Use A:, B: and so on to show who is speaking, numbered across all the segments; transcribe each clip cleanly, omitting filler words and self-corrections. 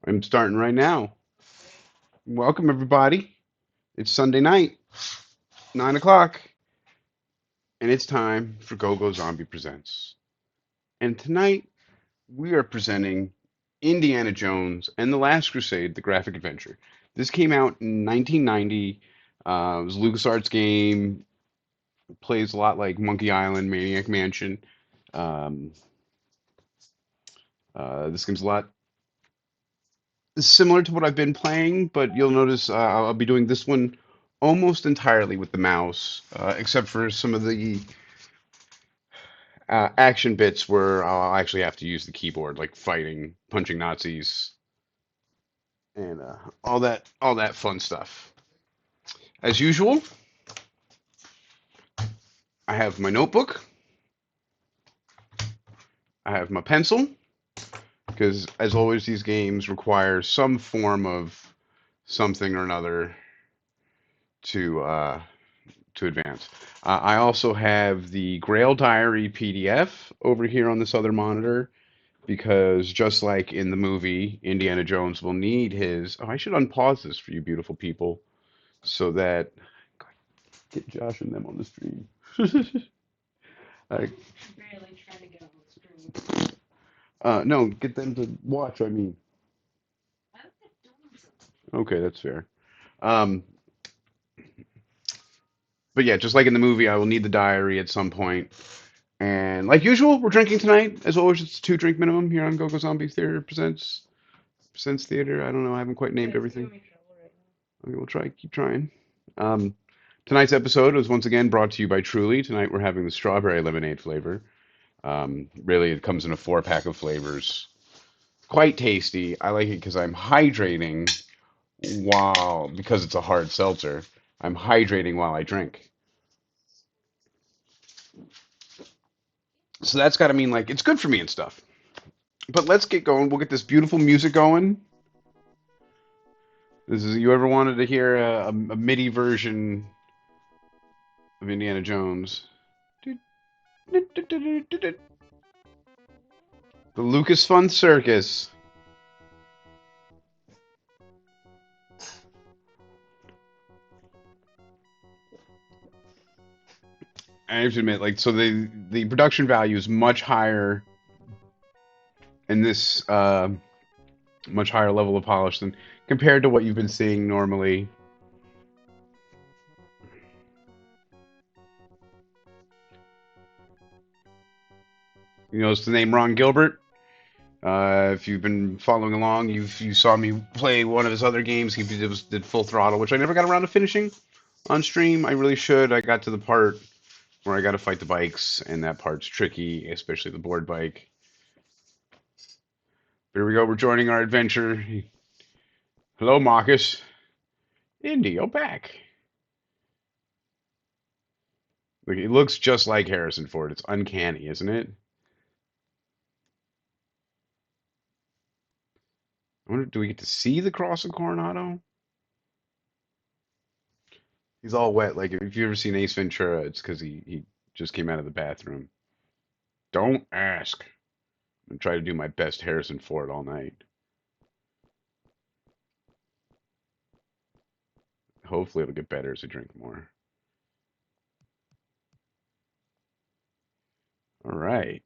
A: I'm starting right now. Welcome, everybody. It's Sunday night, 9 o'clock, and it's time for Gogozombie Presents. And tonight, we are presenting Indiana Jones and the Last Crusade, the graphic adventure. This came out in 1990. It was a LucasArts game. Plays a lot like Monkey Island, Maniac Mansion. Um, this game's a lot similar to what I've been playing, but you'll notice I'll be doing this one almost entirely with the mouse, except for some of the action bits where I'll actually have to use the keyboard, like fighting, punching Nazis, and all that fun stuff. As usual, I have my notebook, I have my pencil, because as always, these games require some form of something or another to to advance. I also have the Grail Diary PDF over here on this other monitor because just like in the movie, Indiana Jones will need his. Oh, I should unpause this for you beautiful people so that get Josh and them on the stream. I, no, get them to watch. I mean, okay, that's fair. Um, but yeah, just like in the movie, I will need the diary at some point. And like usual, we're drinking tonight. As always, it's 2 drink minimum here on Gogo Zombie Theater Presents Theater. I don't know. I haven't quite named everything. Okay, we'll try. Keep trying. Um, tonight's episode is once again brought to you by Truly. Tonight we're having the strawberry lemonade flavor. Really, it comes in a 4 pack of flavors. Quite tasty. I like it because I'm hydrating because it's a hard seltzer. I'm hydrating while I drink. So that's got to mean like it's good for me and stuff. But let's get going. We'll get this beautiful music going. This is you ever wanted to hear a MIDI version of Indiana Jones? The Lucas Fun Circus. I have to admit, like, so the production value is much higher in this much higher level of polish than compared to what you've been seeing normally. You know, it's the name Ron Gilbert. If you've been following along, you saw me play one of his other games. He did Full Throttle, which I never got around to finishing on stream. I really should. I got to the part where I got to fight the bikes, and that part's tricky, especially the board bike. Here we go. We're joining our adventure. Hello, Marcus. Indy, you're back. Look, it looks just like Harrison Ford. It's uncanny, isn't it? I wonder, do we get to see the cross of Coronado? He's all wet. Like if you've ever seen Ace Ventura, it's because he just came out of the bathroom. Don't ask. I'm trying to do my best Harrison Ford all night. Hopefully it'll get better as I drink more. All right.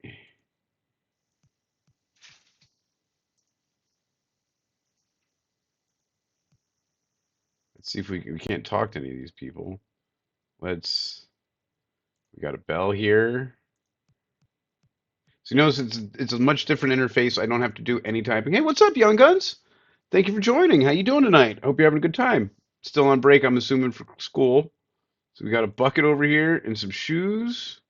A: Let's see if we can't talk to any of these people. Let's. We got a bell here. So you notice it's a much different interface. I don't have to do any typing. Hey, what's up, young guns? Thank you for joining. How you doing tonight? Hope you're having a good time. Still on break, I'm assuming, for school. So we got a bucket over here and some shoes.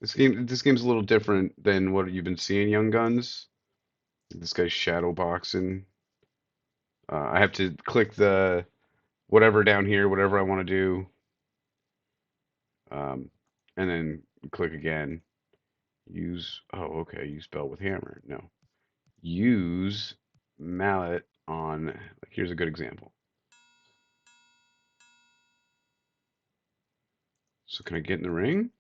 A: This game's a little different than what you've been seeing, young guns. This guy's shadow boxing. I have to click the whatever down here, whatever I want to do, um, and then click again. Use. Oh, okay. Use bell with hammer. No. Use mallet on. Like, here's a good example. So can I get in the ring?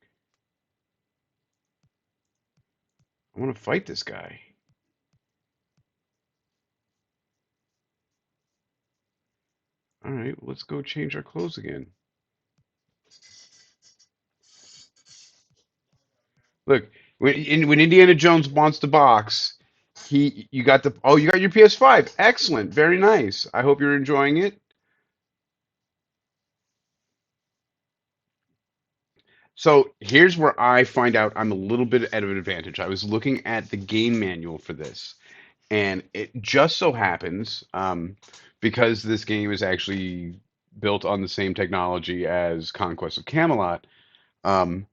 A: I want to fight this guy. All right, let's go change our clothes again. Look, when Indiana Jones wants to box, you got the you got your PS5. Excellent, very nice. I hope you're enjoying it. So here's where I find out I'm a little bit at an advantage. I was looking at the game manual for this, and it just so happens, because this game is actually built on the same technology as Conquest of Camelot, um,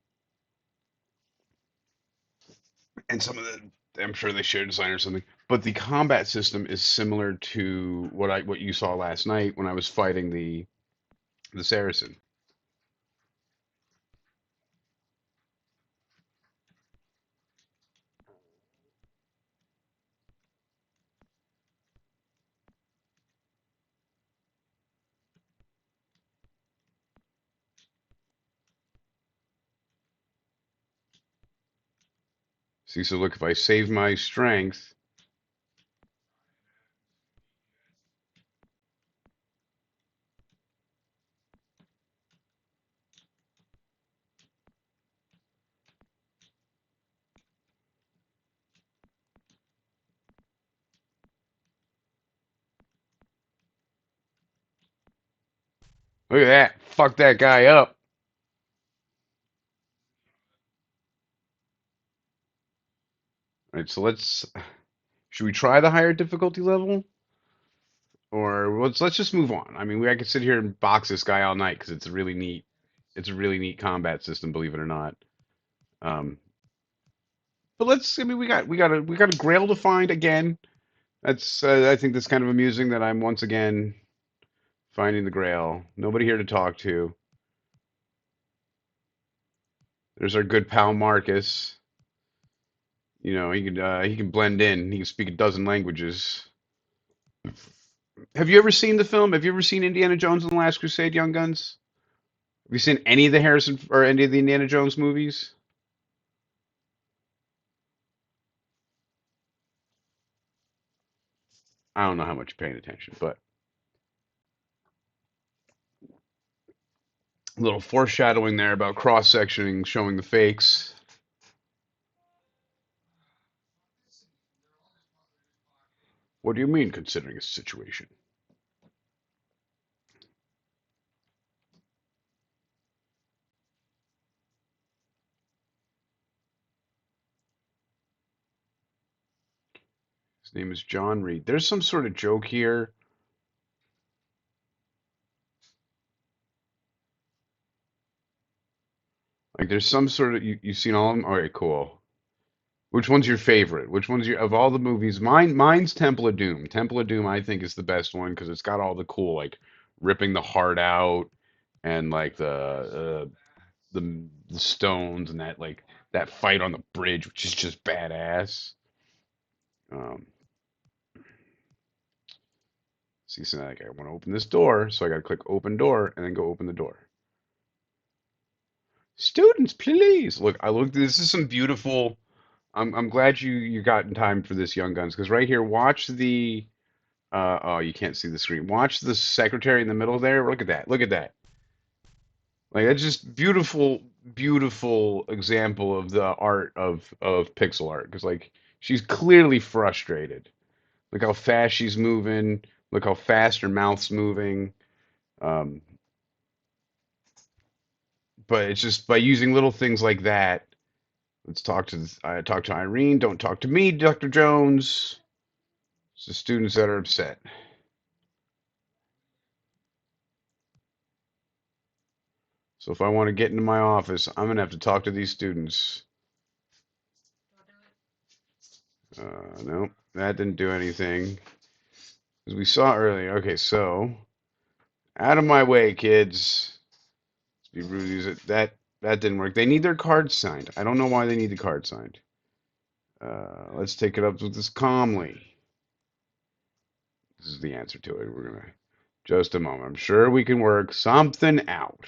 A: and some of the I'm sure they share design or something, but the combat system is similar to what you saw last night when I was fighting the Saracen. See, so look, if I save my strength, look at that, fuck that guy up. All right, so should we try the higher difficulty level? Or let's just move on. I mean, I could sit here and box this guy all night because it's a really neat combat system, believe it or not. Um, but I mean, we got a grail to find again. I think that's kind of amusing that I'm once again finding the grail. Nobody here to talk to. There's our good pal Marcus. You know, he can blend in. He can speak a dozen languages. Have you ever seen the film? Have you ever seen Indiana Jones and the Last Crusade, Young Guns? Have you seen any of the Harrison or any of the Indiana Jones movies? I don't know how much you're paying attention, but a little foreshadowing there about cross-sectioning, showing the fakes. What do you mean, considering a situation? His name is John Reed. There's some sort of joke here. Like there's some sort of you've seen all of them. All right, cool. Which one's your favorite? Which one's your of all the movies? Mine's Temple of Doom. Temple of Doom, I think, is the best one because it's got all the cool like ripping the heart out and like the stones and that like that fight on the bridge, which is just badass. Um, See, so like I want to open this door, so I got to click open door and then go open the door. Students, please look. I looked. This is some beautiful. I'm glad you got in time for this, Young Guns, because right here, watch the. Oh, you can't see the screen. Watch the secretary in the middle there. Look at that. Look at that. Like that's just beautiful, beautiful example of the art of pixel art. Because like she's clearly frustrated. Look how fast she's moving. Look how fast her mouth's moving. Um, but it's just by using little things like that. Let's talk to I talk to Irene. Don't talk to me, Dr. Jones. It's the students that are upset. So if I want to get into my office, I'm gonna have to talk to these students. No, that didn't do anything. As we saw earlier. Okay, so out of my way, kids. Let's be rude. Use it. That didn't work. They need their cards signed. I don't know why they need the card signed. Let's take it up with this calmly. This is the answer to it. We're gonna just a moment. I'm sure we can work something out.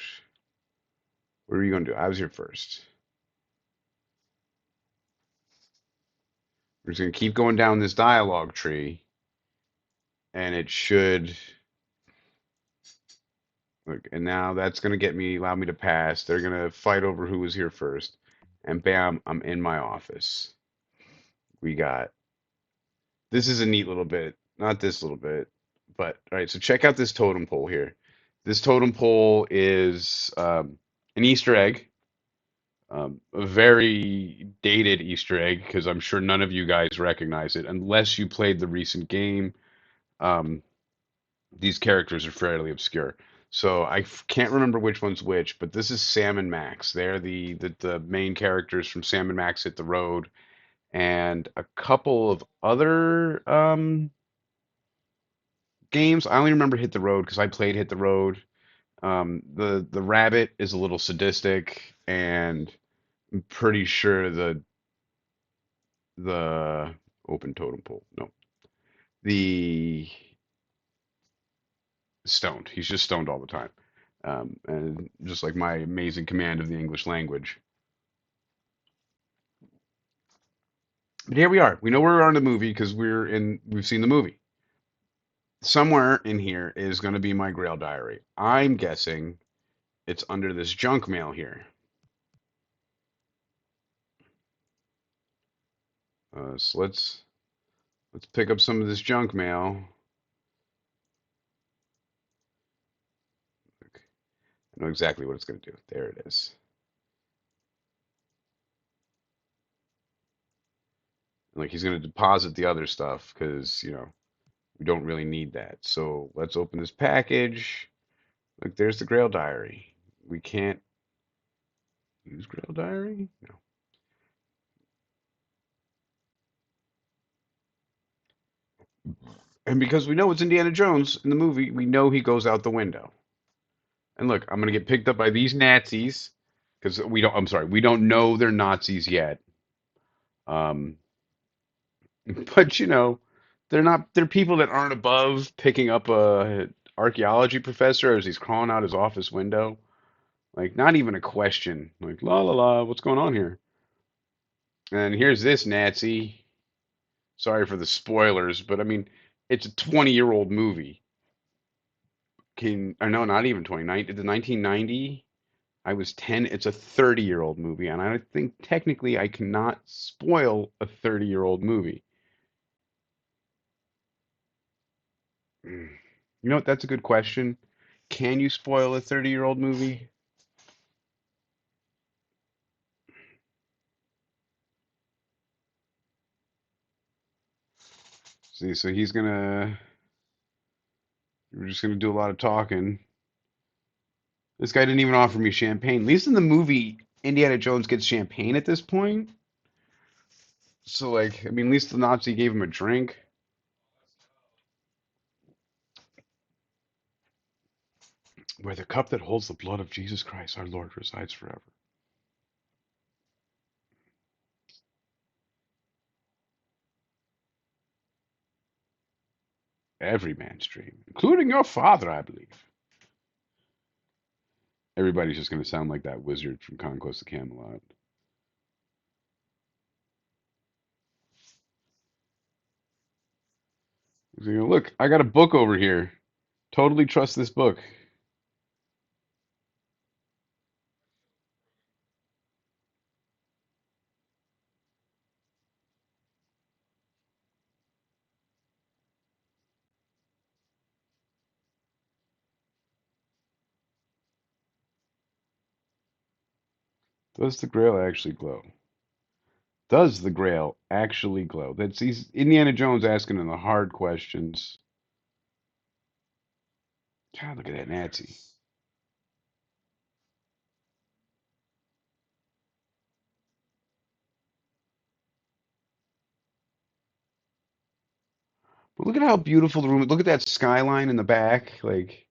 A: What are you gonna do? I was here first. We're just gonna keep going down this dialogue tree, and it should look. And now that's gonna get me, allow me to pass. They're gonna fight over who was here first, and bam, I'm in my office. We got this is a neat little bit, not this little bit, but all right. So check out this totem pole here. This totem pole is an Easter egg. A very dated Easter egg because I'm sure none of you guys recognize it unless you played the recent game. Um, these characters are fairly obscure. So can't remember which one's which, but this is Sam and Max. They're the main characters from Sam and Max Hit the Road, and a couple of other games. I only remember Hit the Road because I played Hit the Road. The rabbit is a little sadistic, and I'm pretty sure the open totem pole. No, the stoned. He's just stoned all the time. And just like my amazing command of the English language. But here we are. We know where we are in the movie because we've seen the movie. Somewhere in here is going to be my Grail diary. I'm guessing it's under this junk mail here. So let's pick up some of this junk mail. I know exactly what it's going to do. There it is. And like he's going to deposit the other stuff because, we don't really need that. So let's open this package. Look, there's the Grail diary. We can't use Grail diary? No. And because we know it's Indiana Jones in the movie, we know he goes out the window. And look, I'm going to get picked up by these Nazis because I'm sorry, we don't know they're Nazis yet. Um, but they're people that aren't above picking up a archaeology professor as he's crawling out his office window. Like, not even a question. Like, la la la, what's going on here? And here's this Nazi. Sorry for the spoilers, but I mean, it's a 20-year-old movie. Or no, not even 29. The 1990. I was 10. It's a 30-year-old movie, and I think technically I cannot spoil a 30-year-old movie. Mm. You know what? That's a good question. Can you spoil a 30-year-old movie? See, so we're just gonna do a lot of talking. This guy didn't even offer me champagne. At least in the movie, Indiana Jones gets champagne at this point. So, like, I mean, at least the Nazi gave him a drink. Where the cup that holds the blood of Jesus Christ, our Lord, resides forever. Every man's dream, including your father, I believe. Everybody's just going to sound like that wizard from Conquest of Camelot. He's going to look, I got a book over here. Totally trust this book. Does the Grail actually glow? Does the Grail actually glow? That's he's Indiana Jones asking him the hard questions. God, look at that Nazi. But look at how beautiful the room. Look at that skyline in the back. Like,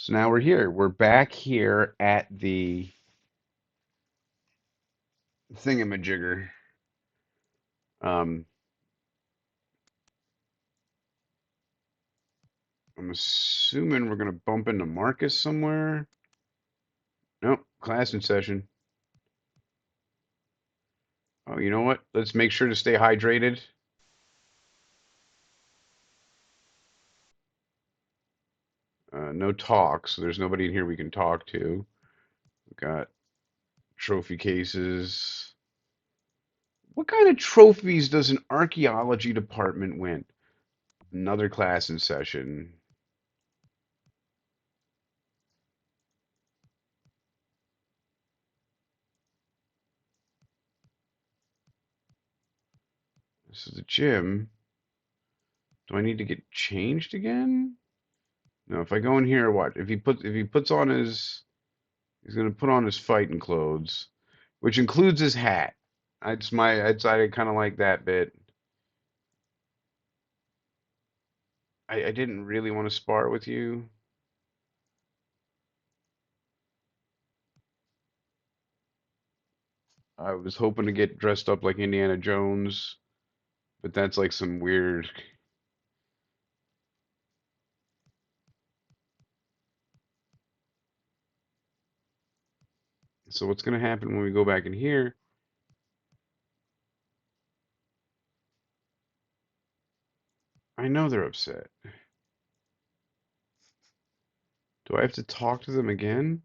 A: so now we're here. We're back here at the thingamajigger. Um, I'm assuming we're gonna bump into Marcus somewhere. Nope, class in session. Oh, you know what? Let's make sure to stay hydrated. No talk, so there's nobody in here we can talk to. We've got trophy cases. What kind of trophies does an archaeology department win? Another class in session. This is the gym. Do I need to get changed again? No, if I go in here, what? If he puts on his he's gonna put on his fighting clothes, which includes his hat. I kind of like that bit. I didn't really want to spar with you. I was hoping to get dressed up like Indiana Jones, but that's like some weird. So what's gonna happen when we go back in here? I know they're upset. Do I have to talk to them again?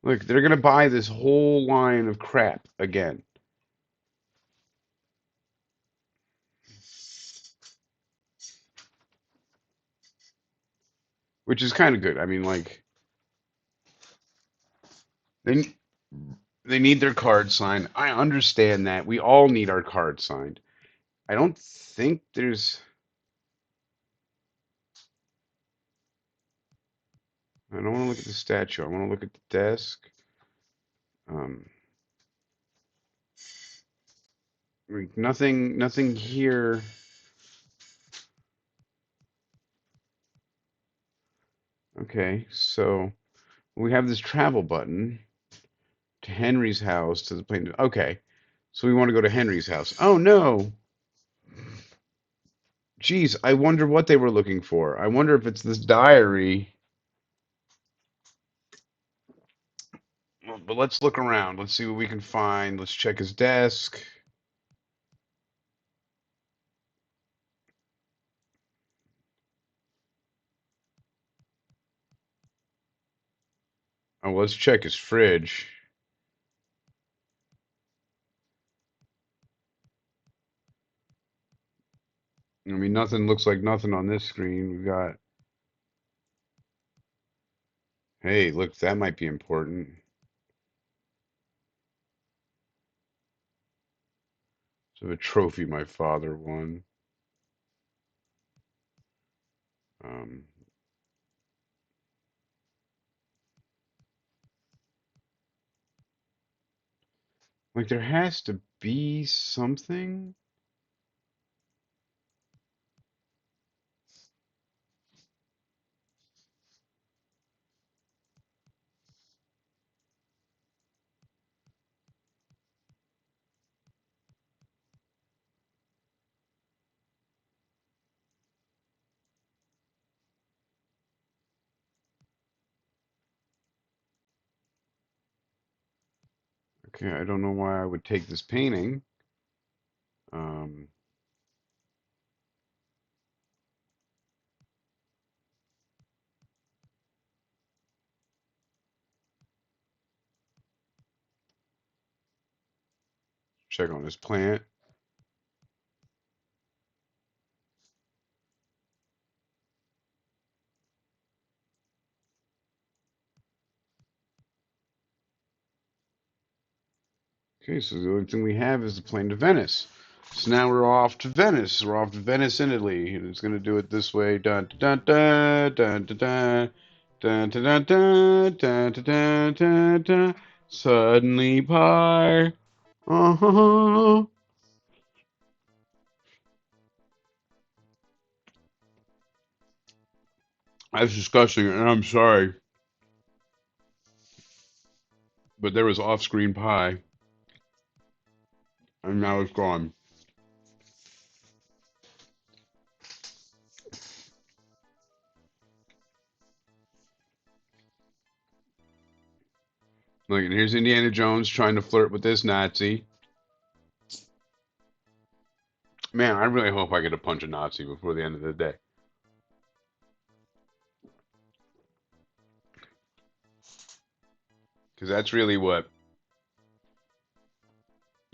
A: Look, they're gonna buy this whole line of crap again, which is kind of good. I mean, like they they need their card signed. I understand that. We all need our card signed. I don't think there's. I don't want to look at the statue. I want to look at the desk. Um, nothing here. Okay, so we have this travel button to Henry's house to the plane. Okay, so we want to go to Henry's house. Oh no. Geez, I wonder what they were looking for. I wonder if it's this diary. Well, but let's look around. Let's see what we can find. Let's check his desk. Oh, let's check his fridge. I mean, nothing looks like nothing on this screen. We've got, hey, look, that might be important. So a trophy my father won. Um, like there has to be something. Okay, I don't know why I would take this painting. Um, check on this plant. Okay, so the only thing we have is the plane to Venice. So now we're off to Venice. We're off to Venice in Italy, and it's gonna do it this way. Dun dun dun dun dun dun dun dun dun dun dun dun dun dun. Suddenly pie. Uh-huh. That's disgusting, and I'm sorry, but there was off-screen pie, and now it's gone. Look, and here's Indiana Jones trying to flirt with this Nazi. Man, I really hope I get to punch a Nazi before the end of the day. Because that's really what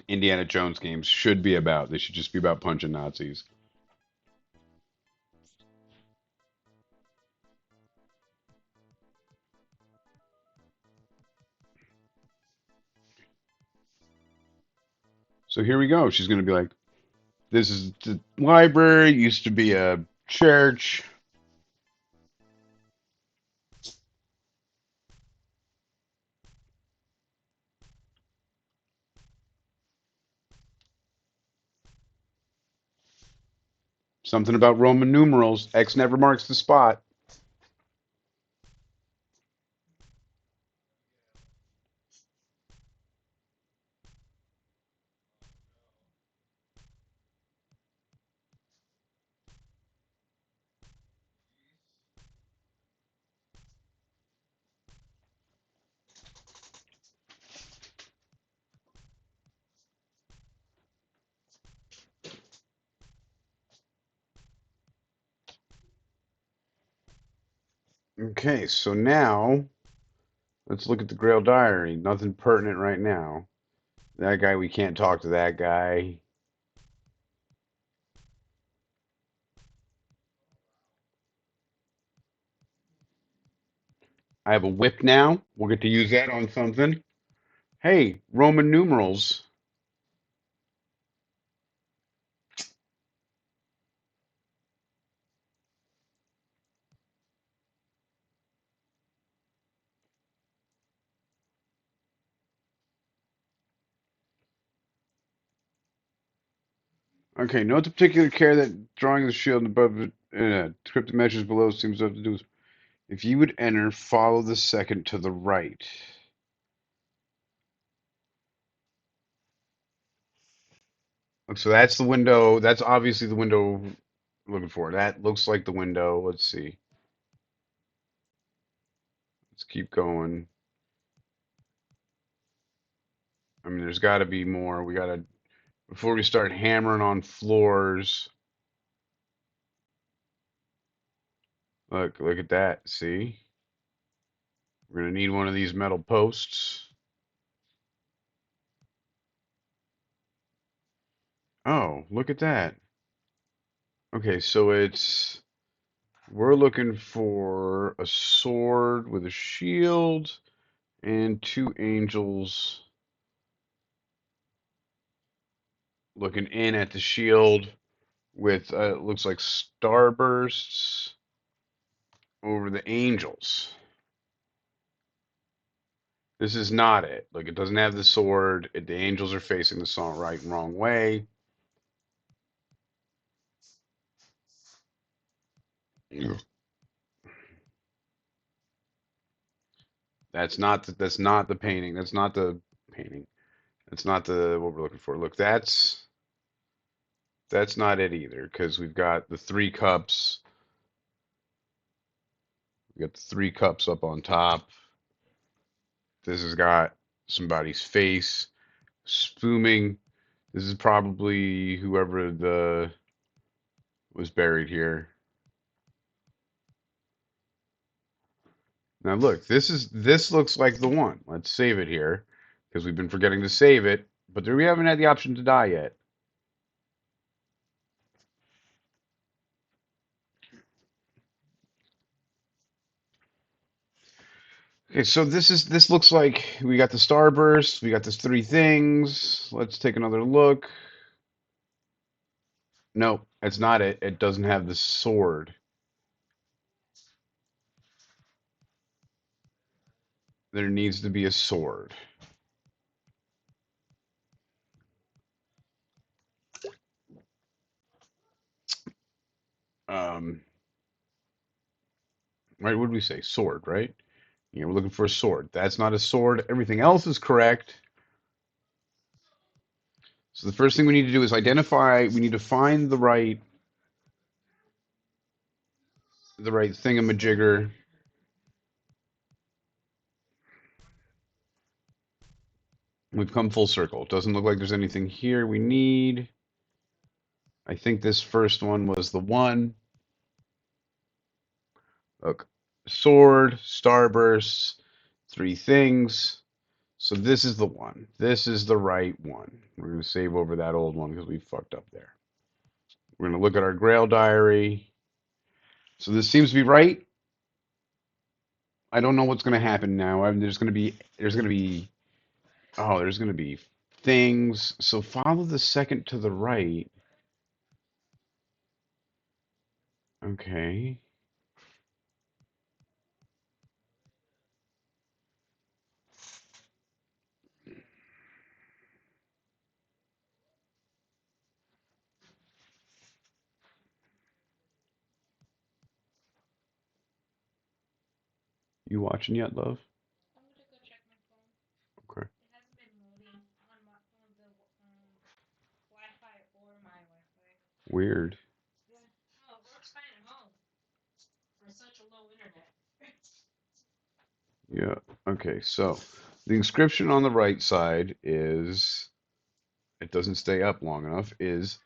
A: Indiana Jones games should be about. They should just be about punching Nazis. So here we go. She's going to be like, this is the library, used to be a church. Something about Roman numerals. X never marks the spot. Okay, so now let's look at the Grail Diary. Nothing pertinent right now. That guy, we can't talk to that guy. I have a whip now. We'll get to use that on something. Hey, Roman numerals. Okay, note the particular care that drawing the shield above it, cryptic measures below seems to have to do with. If you would enter, follow the second to the right. So that's the window. That's obviously the window I'm looking for. That looks like the window. Let's see. Let's keep going. I mean, there's got to be more. We got to, before we start hammering on floors. Look at that. See? We're going to need one of these metal posts. Oh, look at that. Okay, so we're looking for a sword with a shield and two angels looking in at the shield with looks like starbursts over the angels. This is not it. Like it doesn't have the sword. The angels are facing the song right and wrong way. That's not the painting. That's not the painting. That's not the what we're looking for. Look, that's not it either because we've got the three cups. We got the three cups up on top. This has got somebody's face spooming. This is probably whoever the was buried here. Now look, this looks like the one. Let's save it here because we've been forgetting to save it, but we haven't had the option to die yet. Okay, so this looks like we got the starburst, we got the three things. Let's take another look. Nope, it's not it. It doesn't have the sword. There needs to be a sword. Um, right, what did we say? Sword, right? Yeah, we're looking for a sword. That's not a sword. Everything else is correct. So the first thing we need to do is identify, we need to find the right thingamajigger. We've come full circle. Doesn't look like there's anything here we need. I think this first one was the one. Look, sword, starburst, three things. So this is the one. This is the right one. We're going to save over that old one because we fucked up there. We're going to look at our Grail diary. So this seems to be right. I don't know what's going to happen now. There's going to be things. So follow the second to the right. Okay. You watching yet, love? Okay. Weird. Yeah. Okay. So the inscription on the right side is, it doesn't stay up long enough, is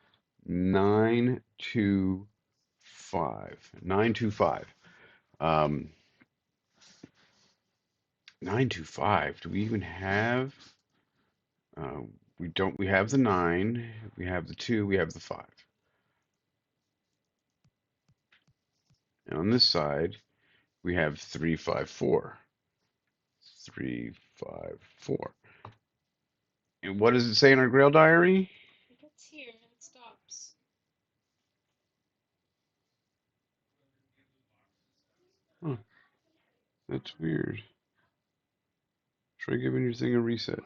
A: 925. 925. 925. Do we even have? Uh, we don't. We have the 9. We have the 2. We have the 5. And on this side, we have 354. 354. And what does it say in our Grail diary? Huh, that's weird. Try giving your thing a reset.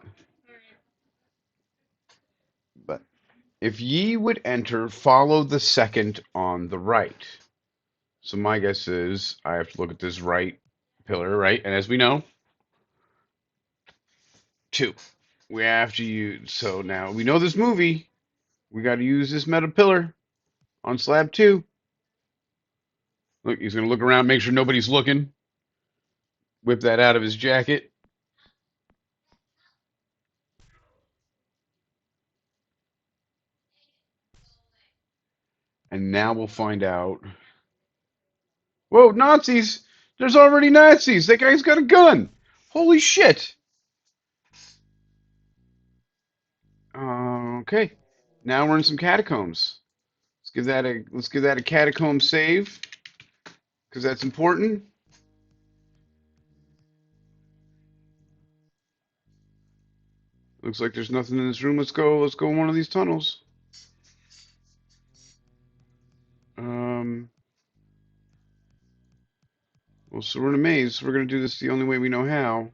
A: But if ye would enter, follow the second on the right. So my guess is I have to look at this right pillar, right? And as we know, 2. We have to use, so now we know this movie. We got to use this metal pillar on slab 2. Look, he's going to look around, make sure nobody's looking. Whip that out of his jacket. And now we'll find out. Whoa, Nazis! There's already Nazis! That guy's got a gun! Holy shit! Okay. Now we're in some catacombs. Let's give that a catacomb save, because that's important. Looks like there's nothing in this room. Let's go in one of these tunnels. Um well, so we're in a maze. We're gonna do this the only way we know how.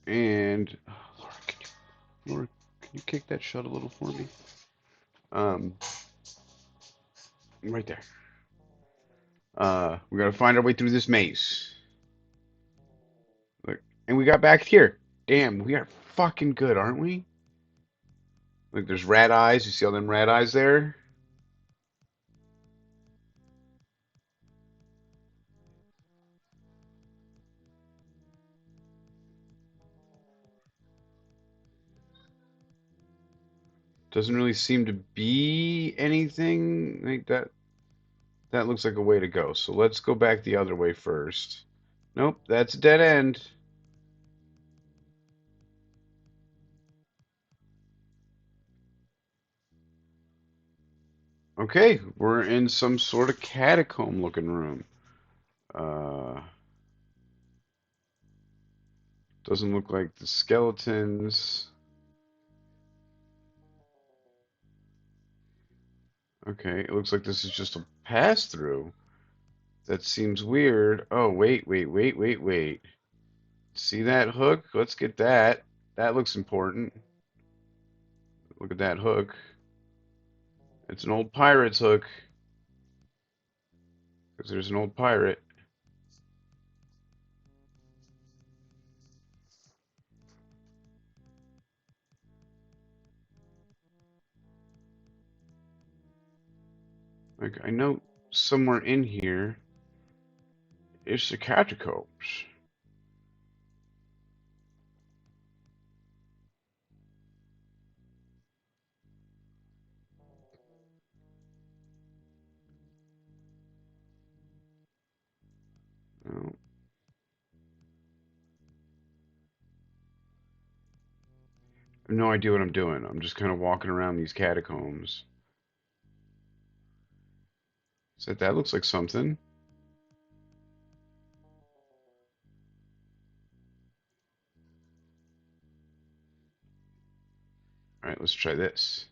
A: And Laura, can you kick that shut a little for me? Um right there. We gotta find our way through this maze. Look, and we got back here. Damn, we are fucking good, aren't we? Look, there's rat eyes. You see all them rat eyes there? Doesn't really seem to be anything like that. That looks like a way to go. So let's go back the other way first. Nope, that's a dead end. Okay, we're in some sort of catacomb looking room. Uh, doesn't look like the skeletons. Okay, it looks like this is just a pass through. That seems weird. Oh, wait, wait, wait, wait, wait. See that hook? Let's get that. That looks important. Look at that hook. It's an old pirate's hook. Because there's an old pirate. Like, I know somewhere in here It's the catacombs. Oh, I have no idea what I'm doing. I'm just kind of walking around these catacombs. So that looks like something. All right, let's try this.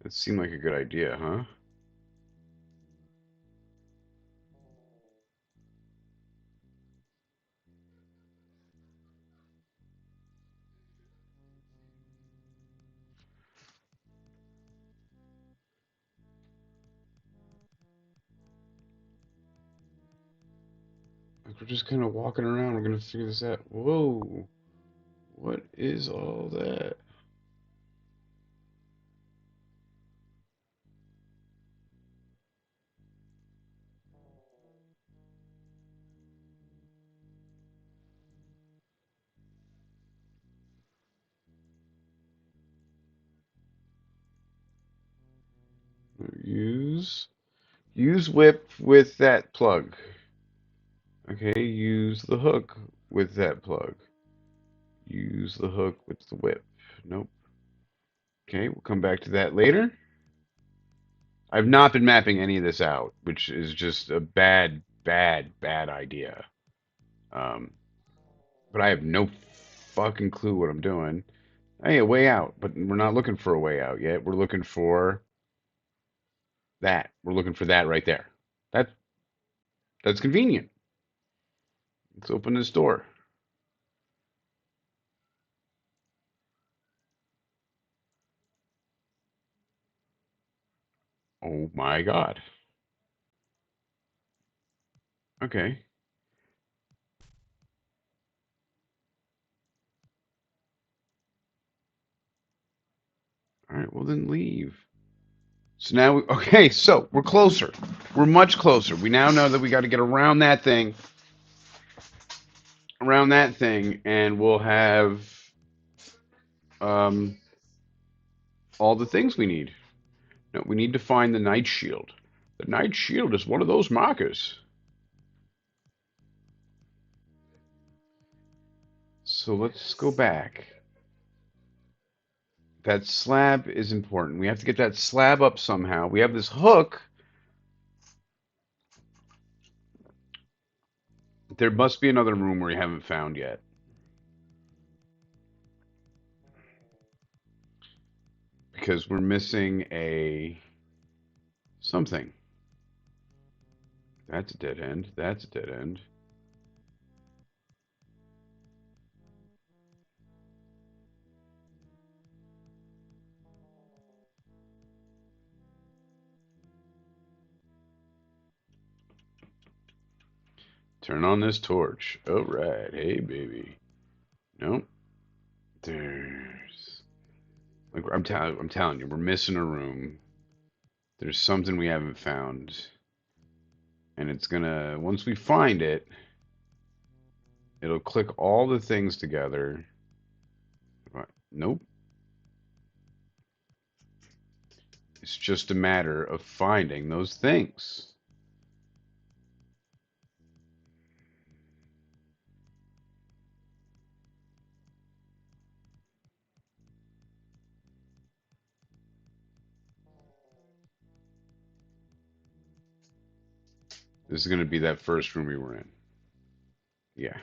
A: That seemed like a good idea, huh? Like we're just kind of walking around. We're gonna figure this out. Whoa, what is all that? Use whip with that plug. Okay, use the hook with that plug. Use the hook with the whip. Nope. Okay, we'll come back to that later. I've not been mapping any of this out, which is just a bad idea. Um, but I have no fucking clue what I'm doing. Hey, a way out, but we're not looking for a way out yet. We're looking for that. We're looking for that right there. That that's convenient. Let's open this door. Oh my God. Okay. All right. Well, then leave. So now, okay. So we're closer. We're much closer. We now know that we got to get around that thing, and we'll have um, all the things we need. No, we need to find the night shield. The night shield is one of those markers. So let's go back. That slab is important. We have to get that slab up somehow. We have this hook. There must be another room we haven't found yet. Because we're missing a something. That's a dead end. That's a dead end. Turn on this torch. All right. Hey, baby. Nope. There's like I'm telling you, we're missing a room. There's something we haven't found. And it's gonna once we find it, it'll click all the things together. Nope. It's just a matter of finding those things. This is gonna be that first room we were in. Yeah.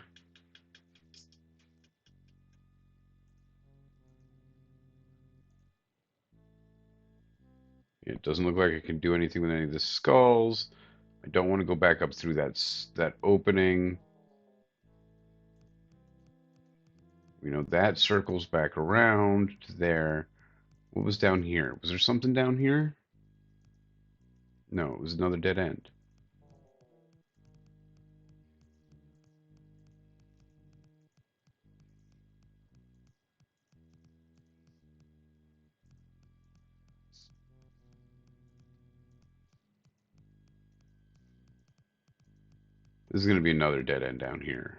A: It doesn't look like I can do anything with any of the skulls. I don't want to go back up through that opening. You know, that circles back around to there. What was down here? Was there something down here? No, it was another dead end. This is going to be another dead end down here.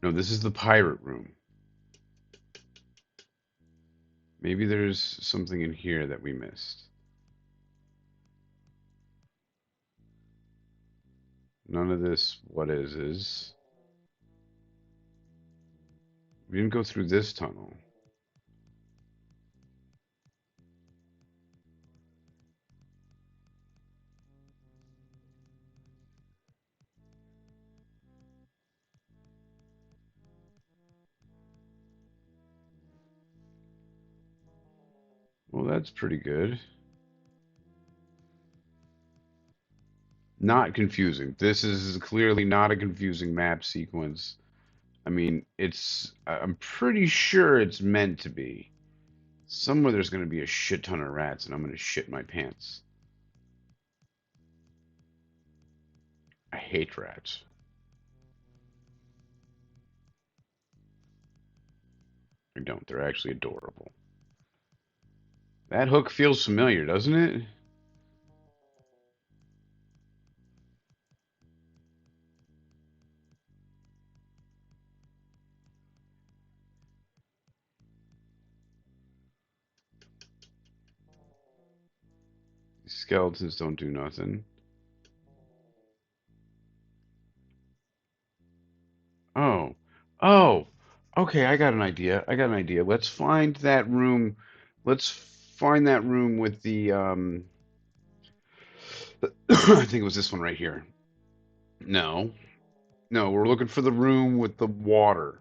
A: No, this is the pirate room. Maybe there's something in here that we missed. None of this what is. We didn't go through this tunnel. Well, that's pretty good. Not confusing. This is clearly not a confusing map sequence. I mean, I'm pretty sure it's meant to be. Somewhere there's going to be a shit ton of rats, and I'm going to shit my pants. I hate rats. I don't. They're actually adorable. That hook feels familiar, doesn't it? These skeletons don't do nothing. Oh. Oh. Okay, I got an idea. I got an idea. Let's find that room. Let's find that room with the I think it was this one right here. No. No, we're looking for the room with the water.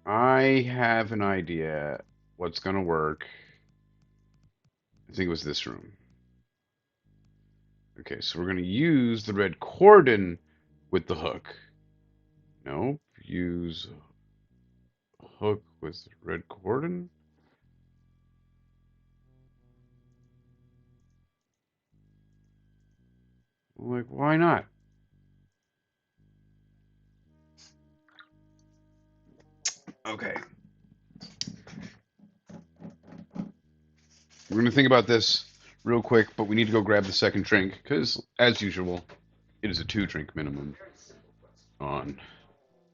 A: I have an idea what's gonna work. I think it was this room. Okay, so we're gonna use the red cordon with the hook. Nope. Use hook with red cordon. Like, why not? Okay. We're gonna think about this real quick, but we need to go grab the second drink because, as usual, it is a 2 drink minimum on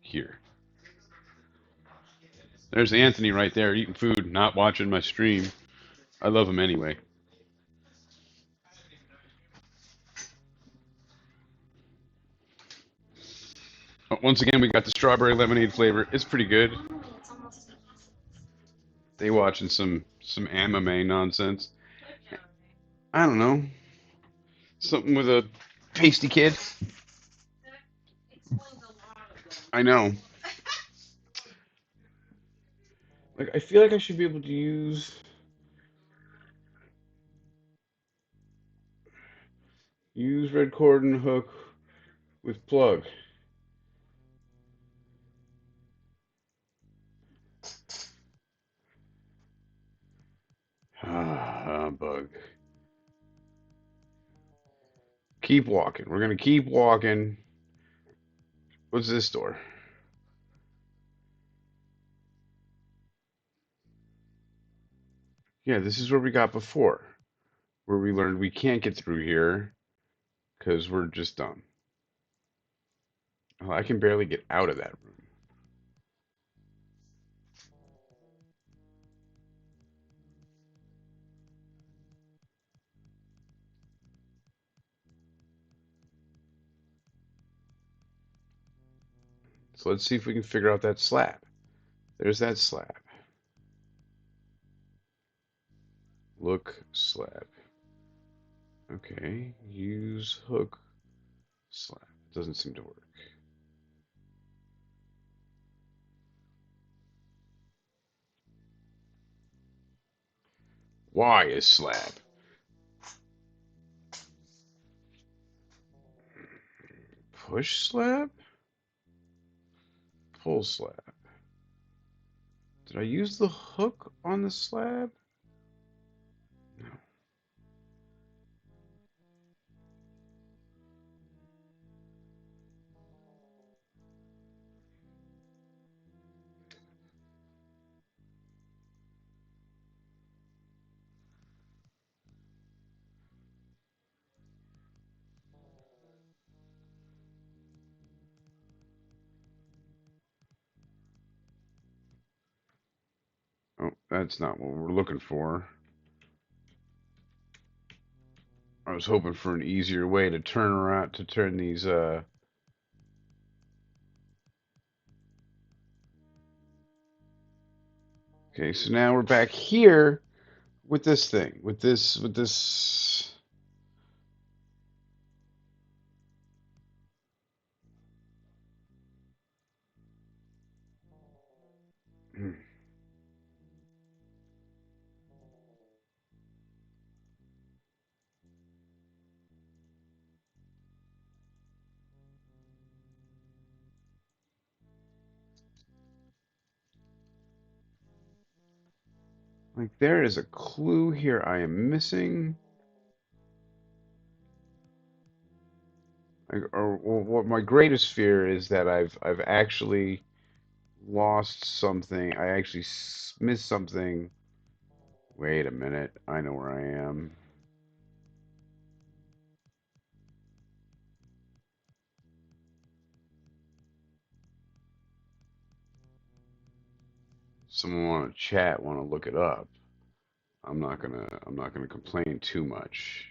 A: here. There's Anthony right there eating food, not watching my stream. I love him anyway. But once again, we got the strawberry lemonade flavor. It's pretty good. They watching some anime nonsense. I don't know. Something with a pasty kid. I know. Like I feel like I should be able to use red cord and hook with plug. Ah, bug. Keep walking. We're gonna keep walking. What's this door? Yeah, this is where we got before, where we learned we can't get through here because we're just dumb. Oh, I can barely get out of that room. So let's see if we can figure out that slab. There's that slab. Look slab. Okay, use hook slab. Doesn't seem to work. Y is slab. Push slab? Pull slab. Did I use the hook on the slab? No. Oh, that's not what we're looking for. I was hoping for an easier way to turn around to turn these. Okay, so now we're back here with this thing, with this. Hmm, like there is a clue here I am missing. Like, or what my greatest fear is that I've actually lost something. I actually missed something. Wait a minute. I know where I am. Someone want to chat, want to look it up. I'm not gonna complain too much.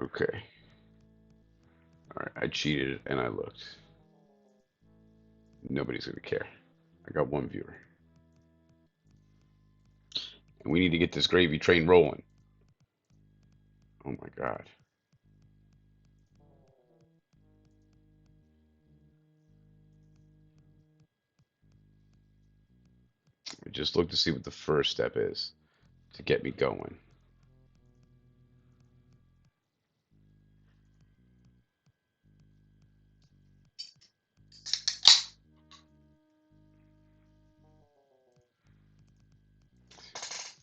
A: Okay. All right. I cheated and I looked. Nobody's gonna care. I got one viewer, and we need to get this gravy train rolling. Oh my God. I just looked to see what the first step is to get me going.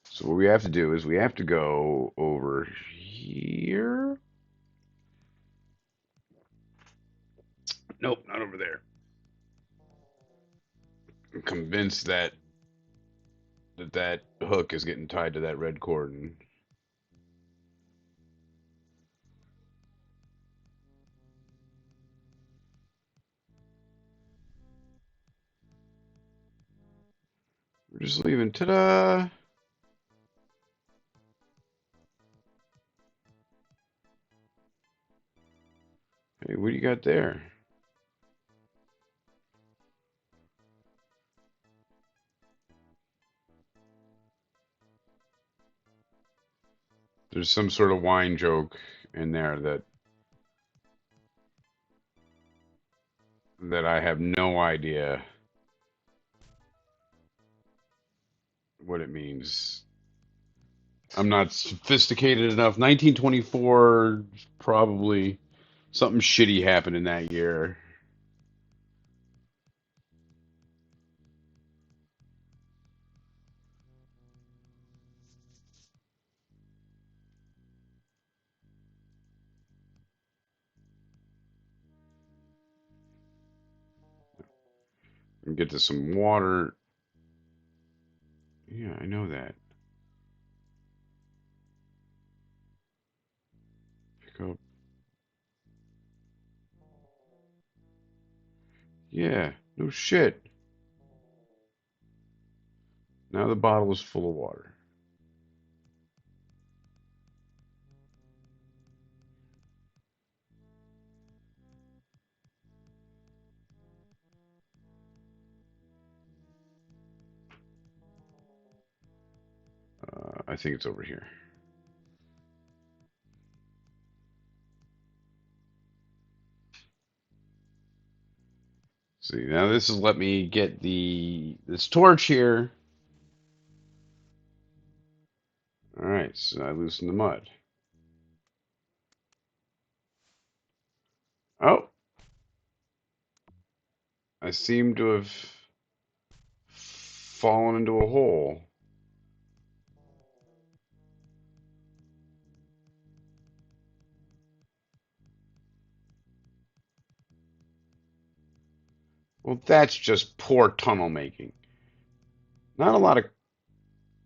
A: So what we have to do is we have to go over here. Nope, not over there. I'm convinced that hook is getting tied to that red cord, and we're just leaving. Ta-da! Hey, what do you got there? There's some sort of wine joke in there that I have no idea what it means. I'm not sophisticated enough. 1924, probably something shitty happened in that year. And get to some water. Yeah, I know that. Pick up. Yeah, no shit. Now the bottle is full of water. I think it's over here. See, now this is let me get this torch here. All right, so I loosen the mud. Oh, I seem to have fallen into a hole. Well, that's just poor tunnel making. Not a lot of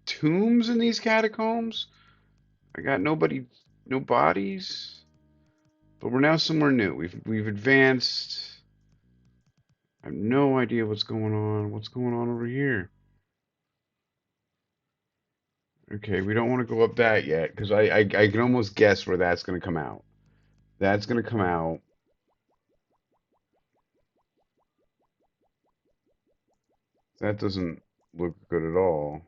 A: tombs in these catacombs. I got nobody, no bodies. But we're now somewhere new. We've advanced. I have no idea what's going on. What's going on over here? Okay, we don't want to go up that yet because I can almost guess where that's going to come out. That's going to come out. That doesn't look good at all.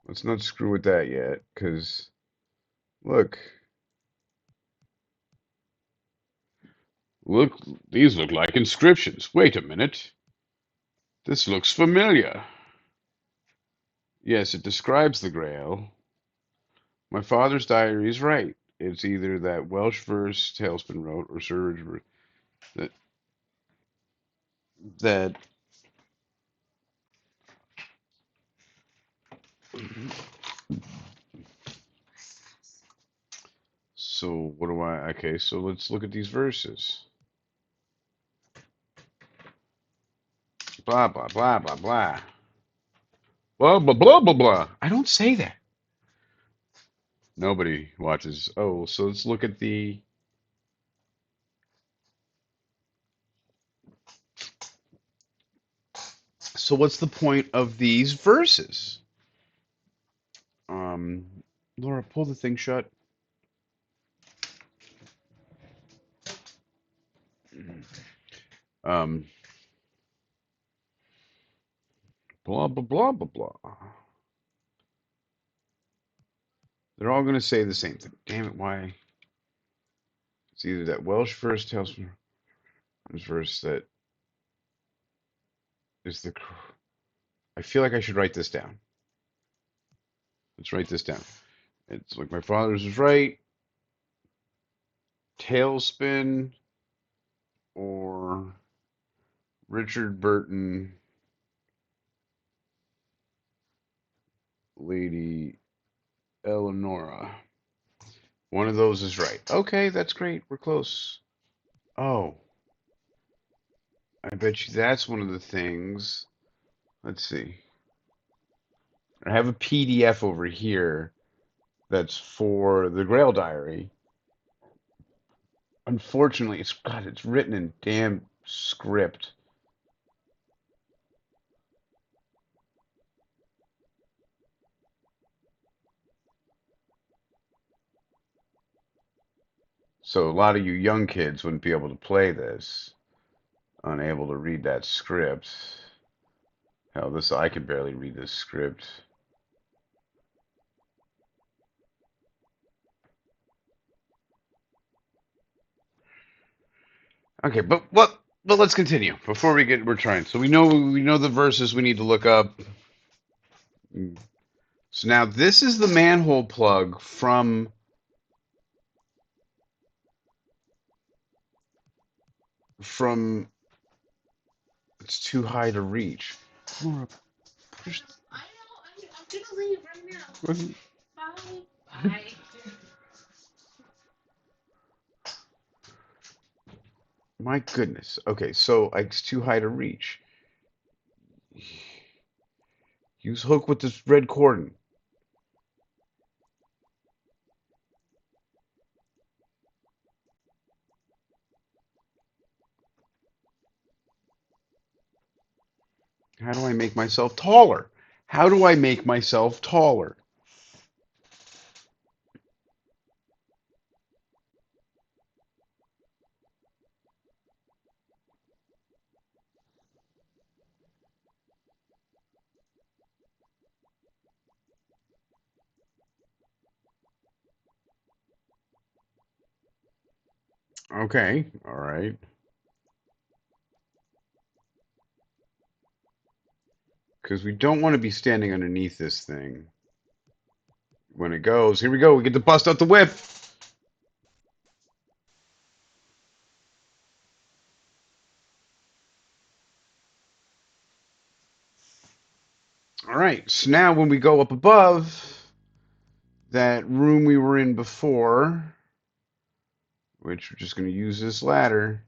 A: Let's not screw with that yet because look, look, these look like inscriptions. Wait a minute. This looks familiar. Yes, it describes the Grail. My father's diary is right. It's either that Welsh verse Tailspin wrote or Sir Richard that that. So what do I? Okay, so let's look at these verses. Blah blah blah blah blah. Blah blah blah blah blah. I don't say that. Nobody watches. Oh, so let's look at the. So what's the point of these verses? Um, Laura, pull the thing shut. Um, blah blah blah blah blah. They're all going to say the same thing. Damn it! Why? It's either that Welsh verse tells me verse that is the. I feel like I should write this down. Let's write this down. It's like my father's was right. Tailspin or Richard Burton, Lady Eleonora. One of those is right. Okay, that's great. We're close. Oh, I bet you that's one of the things. Let's see. I have a PDF over here that's for the Grail Diary. Unfortunately, it's written in damn script. So a lot of you young kids wouldn't be able to play this, unable to read that script. Hell, this I can barely read this script. Okay, but what? But let's continue before we're trying. So we know the verses we need to look up. So now this is the manhole plug from it's too high to reach. Laura, push. I know. I'm gonna leave right now. Bye. Bye. My goodness. Okay, so it's too high to reach. Use hook with this red cordon. How do I make myself taller? How do I make myself taller? Okay, all right. Because we don't want to be standing underneath this thing when it goes. Here we go. We get to bust out the whip. right, so now when we go up above that room we were in before, which we're just going to use this ladder.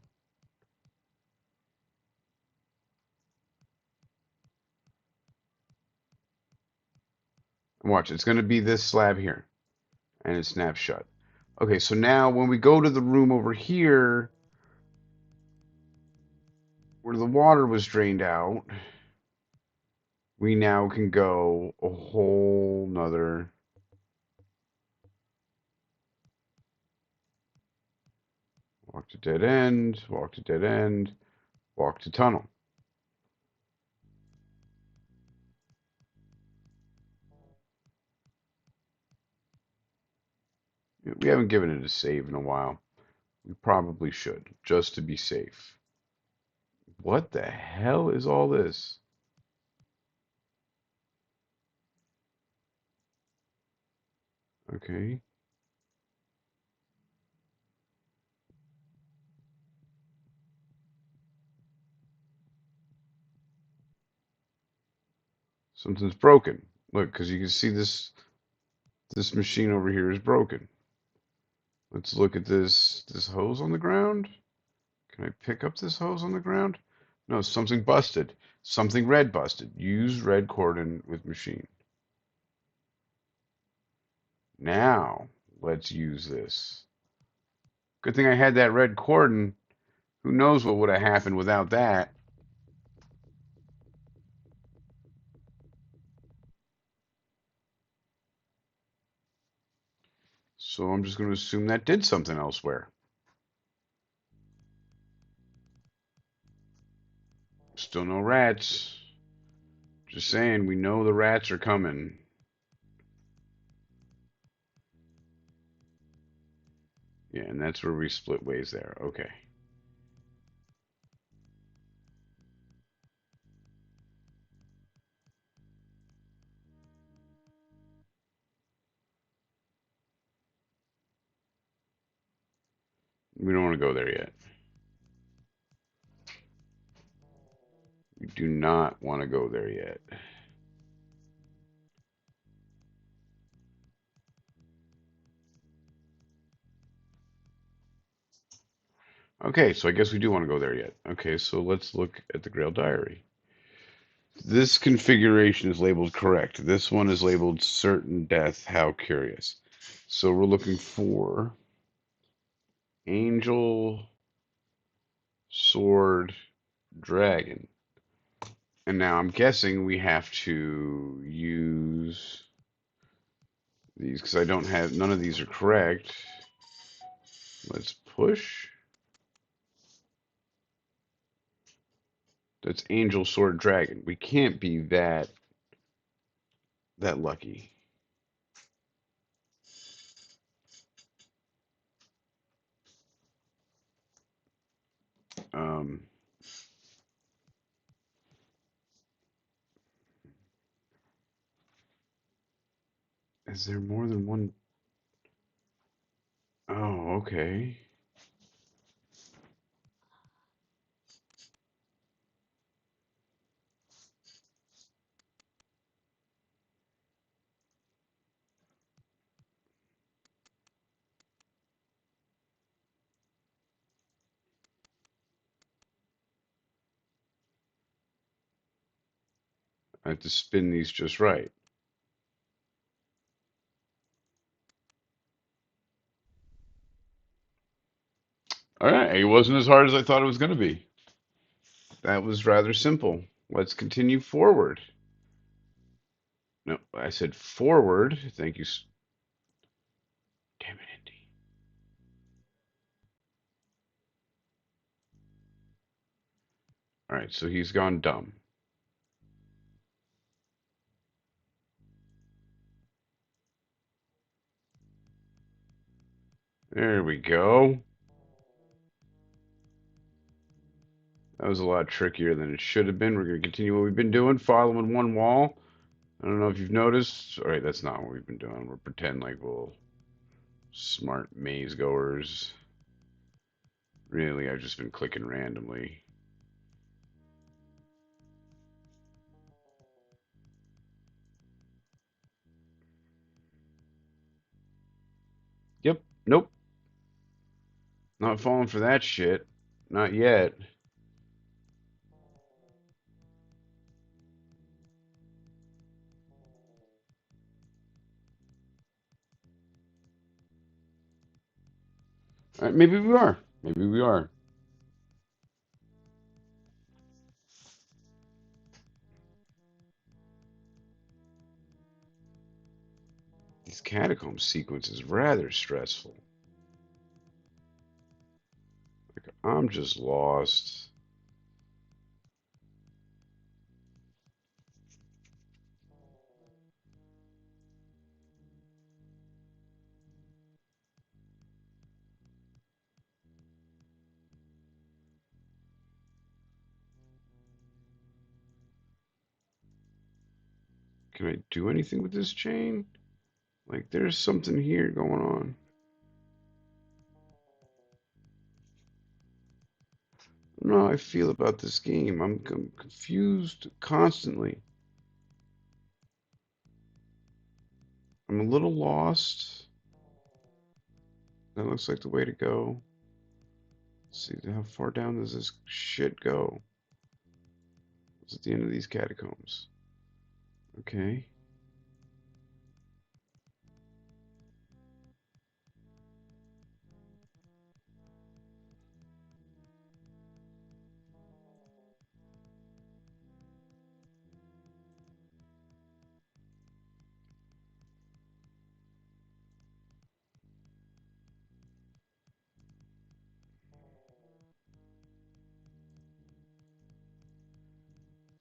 A: Watch, it's going to be this slab here, and it snaps shut. Okay, so now when we go to the room over here, where the water was drained out, we now can go a whole nother walk to dead end, walk to dead end, walk to tunnel. We haven't given it a save in a while. We probably should, just to be safe. What the hell is all this? Okay. Something's broken. Look, because you can see this machine over here is broken. Let's look at this hose on the ground. Can I pick up this hose on the ground? No, something busted. Something red busted. Use red cordon with machine. Now, let's use this. Good thing I had that red cordon. Who knows what would have happened without that? So I'm just going to assume that did something elsewhere. Still no rats. Just saying, we know the rats are coming. Yeah, and that's where we split ways there. Okay. We don't want to go there yet. We do not want to go there yet. Okay, so I guess we do want to go there yet. Okay, so let's look at the Grail Diary. This configuration is labeled correct. This one is labeled certain death. How curious. So we're looking for angel, sword, dragon. And now I'm guessing we have to use these because I don't have, none of these are correct. Let's push. That's angel, sword, dragon. We can't be that lucky. Um, is there more than one? Oh, okay. I have to spin these just right. All right, it wasn't as hard as I thought it was going to be. That was rather simple. Let's continue forward. No, I said forward. Thank you. Damn it, Indy. All right, so he's gone dumb. There we go. That was a lot trickier than it should have been. We're going to continue what we've been doing, following one wall. I don't know if you've noticed. All right, that's not what we've been doing. We're pretend like we're smart maze goers. Really, I've just been clicking randomly. Nope. Not falling for that shit. Not yet. All right, maybe we are. Maybe we are. These catacomb sequence is rather stressful. Like, I'm just lost. Can I do anything with this chain? Like, there's something here going on. I don't know how I feel about this game. I'm confused constantly. I'm a little lost. That looks like the way to go. Let's see, how far down does this shit go? What's at the end of these catacombs? Okay.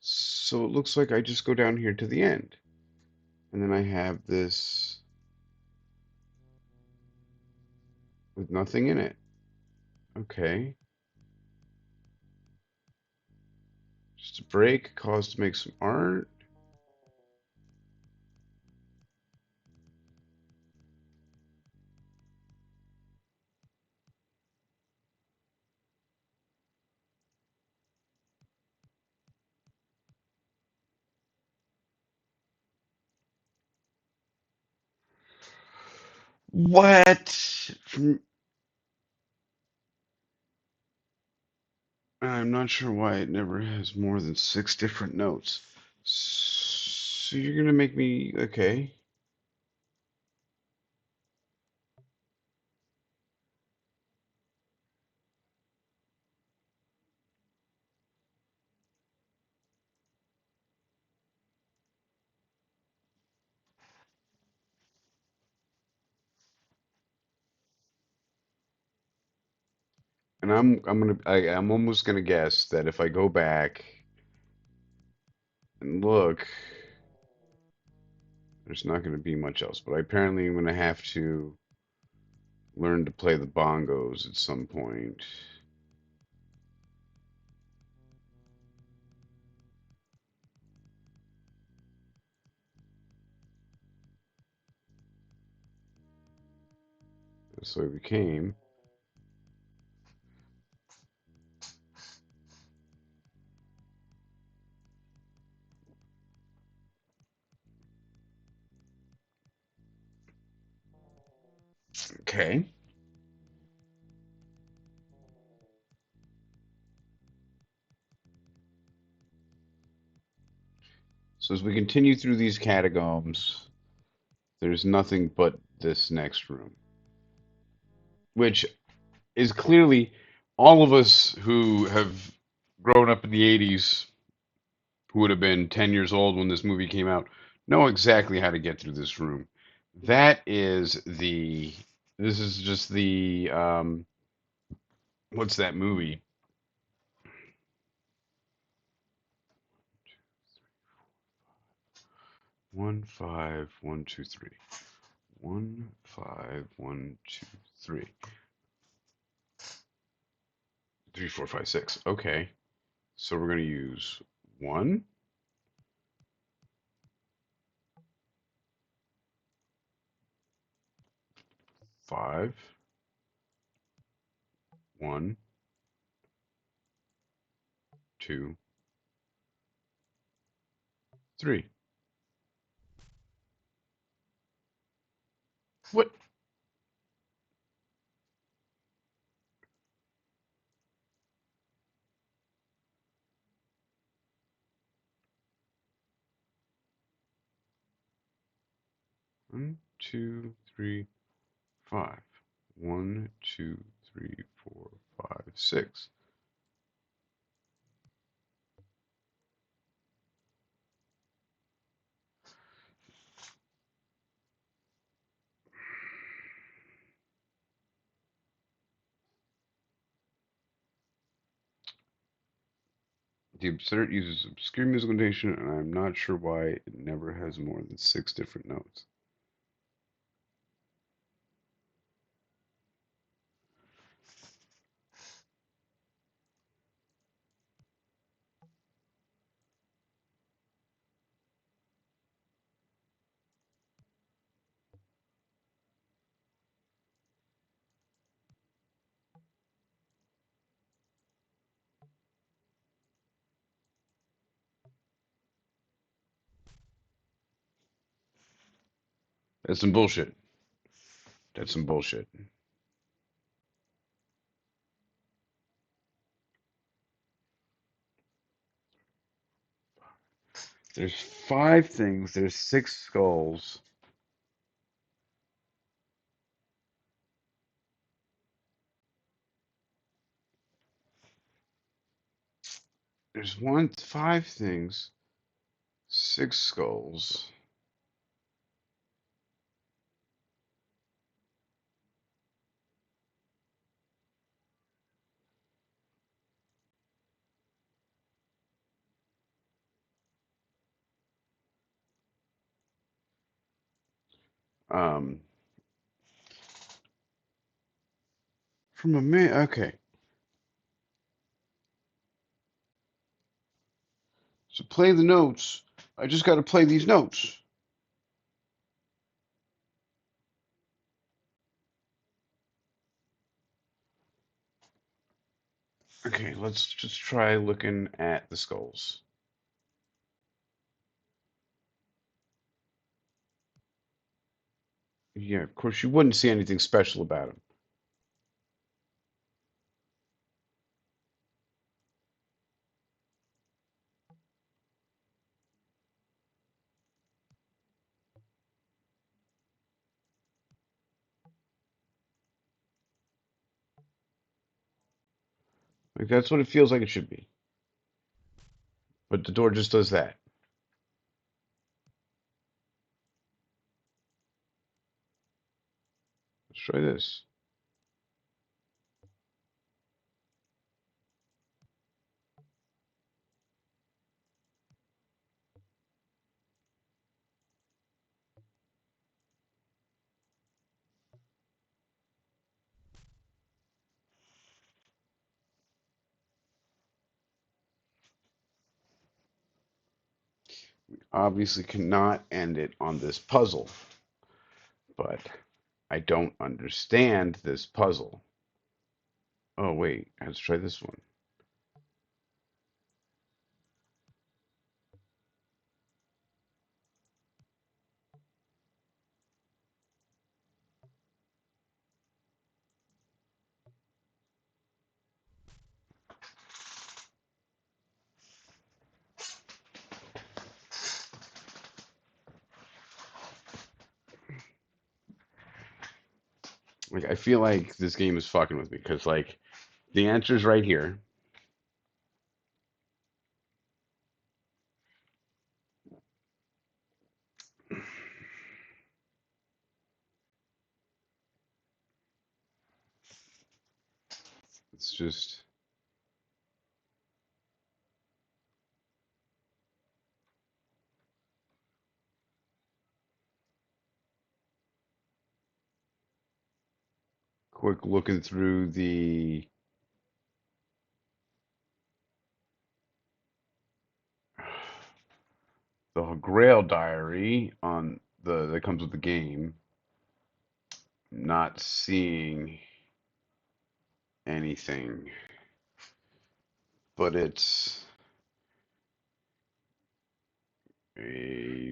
A: So it looks like I just go down here to the end. And then I have this with nothing in it. Okay. Just a break, cause to make some art. What? From, I'm not sure why it never has more than 6 different notes. So you're gonna make me okay. And I'm almost gonna guess that if I go back and look, there's not gonna be much else. But I apparently am gonna have to learn to play the bongos at some point. So we came. Okay. So as we continue through these catacombs, there's nothing but this next room, which is clearly all of us who have grown up in the 80s, who would have been 10 years old when this movie came out, know exactly how to get through this room. That is the, this is just the, what's that movie? 15123. 15123. 3456. Okay. So we're going to use 1, 5, 1, 2, 3. What? 1, 2, 3, 5. 1, 2, 3, 4, 5, 6. The absurd uses obscure musical notation, and I'm not sure why it never has more than 6 different notes. That's some bullshit. That's some bullshit. There's 5 things. There's 6 skulls. There's 5 things, 6 skulls. Um, from a man. Okay, so play the notes. I just got to play these notes. Okay, let's just try looking at the skulls. Yeah, of course you wouldn't see anything special about them. Like that's what it feels like it should be. But the door just does that. Let's try this. Obviously cannot end it on this puzzle, but I don't understand this puzzle. Oh wait, let's try this one. Like I feel like this game is fucking with me because like the answer is right here. It's just quick looking through the Grail diary on the that comes with the game. Not seeing anything, but it's ABFACE.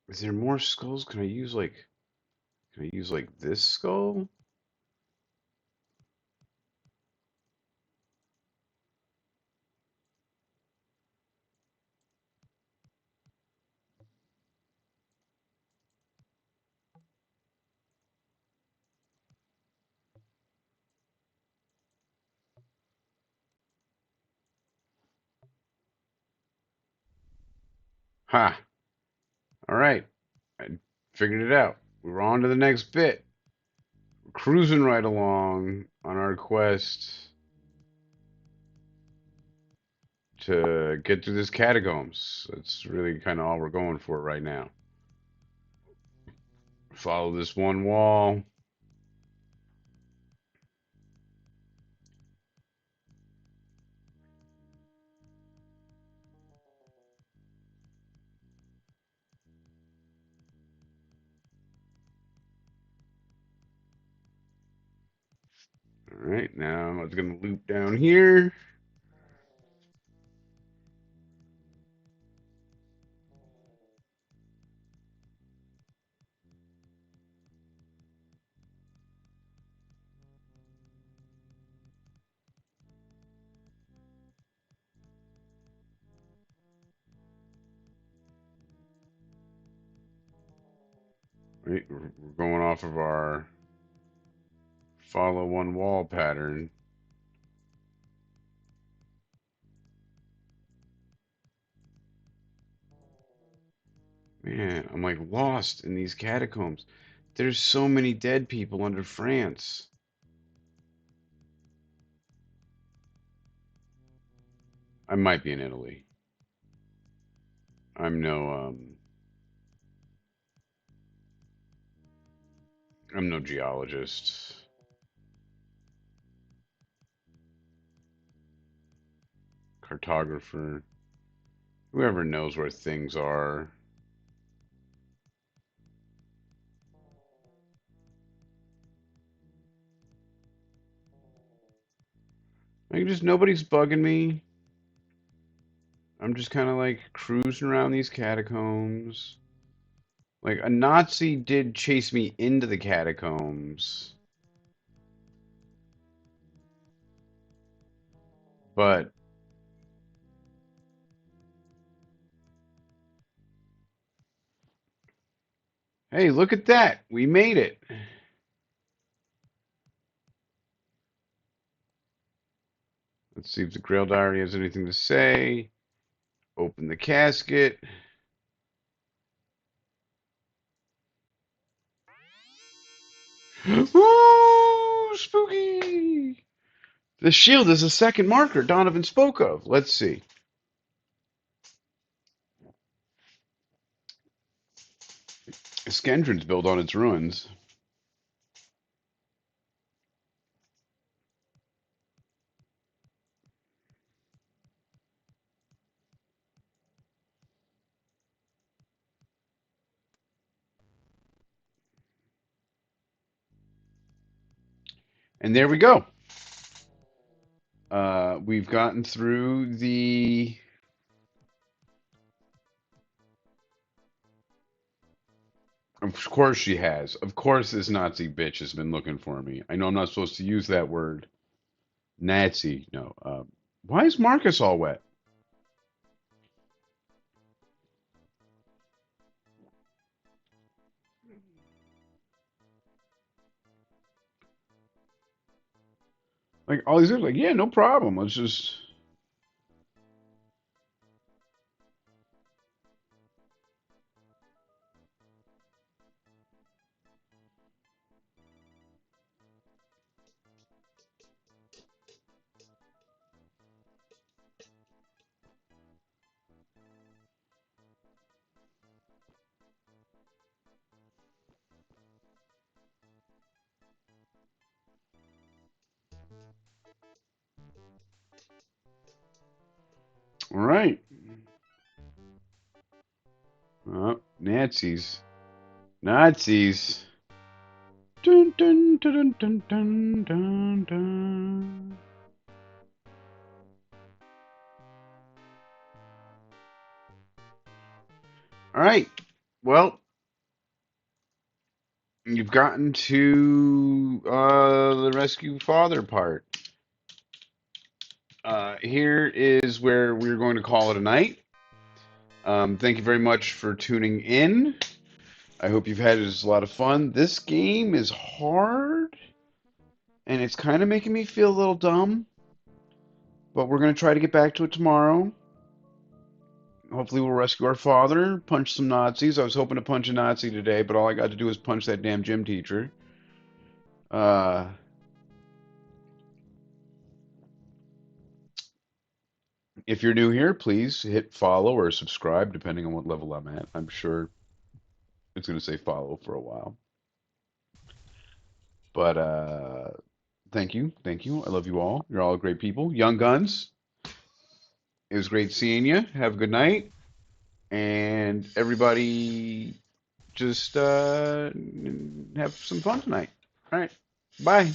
A: Is there more skulls? Can I use like this skull? Ha! All right. I figured it out. We're on to the next bit. We're cruising right along on our quest to get through this catacombs. That's really kind of all we're going for right now. Follow this one wall. All right, now I'm going to loop down here. Right, we're going off of our follow one wall pattern. Man, I'm like lost in these catacombs. There's so many dead people under France. I might be in Italy. I'm no geologist, cartographer, whoever knows where things are. Like just nobody's bugging me. I'm just kind of like cruising around these catacombs. Like a Nazi did chase me into the catacombs, but hey, look at that. We made it. Let's see if the Grail Diary has anything to say. Open the casket. Ooh, spooky. The shield is a second marker Donovan spoke of. Let's see. Skendron's built on its ruins. And there we go. We've gotten through the. Of course she has. Of course this Nazi bitch has been looking for me. I know I'm not supposed to use that word. Nazi. No. Why is Marcus all wet? Like all these are like, yeah, no problem. Let's just. All right. Nazis. Nazis. Dun, dun, dun, dun, dun, dun, dun. All right. Well, you've gotten to the rescue father part. Here is where we're going to call it a night. Thank you very much for tuning in. I hope you've had a lot of fun. This game is hard, and it's kind of making me feel a little dumb, but we're going to try to get back to it tomorrow. Hopefully we'll rescue our father, punch some Nazis. I was hoping to punch a Nazi today, but all I got to do was punch that damn gym teacher. Uh, if you're new here, please hit follow or subscribe, depending on what level I'm at. I'm sure it's going to say follow for a while. But thank you. Thank you. I love you all. You're all great people. Young Guns, it was great seeing you. Have a good night. And everybody just have some fun tonight. All right. Bye.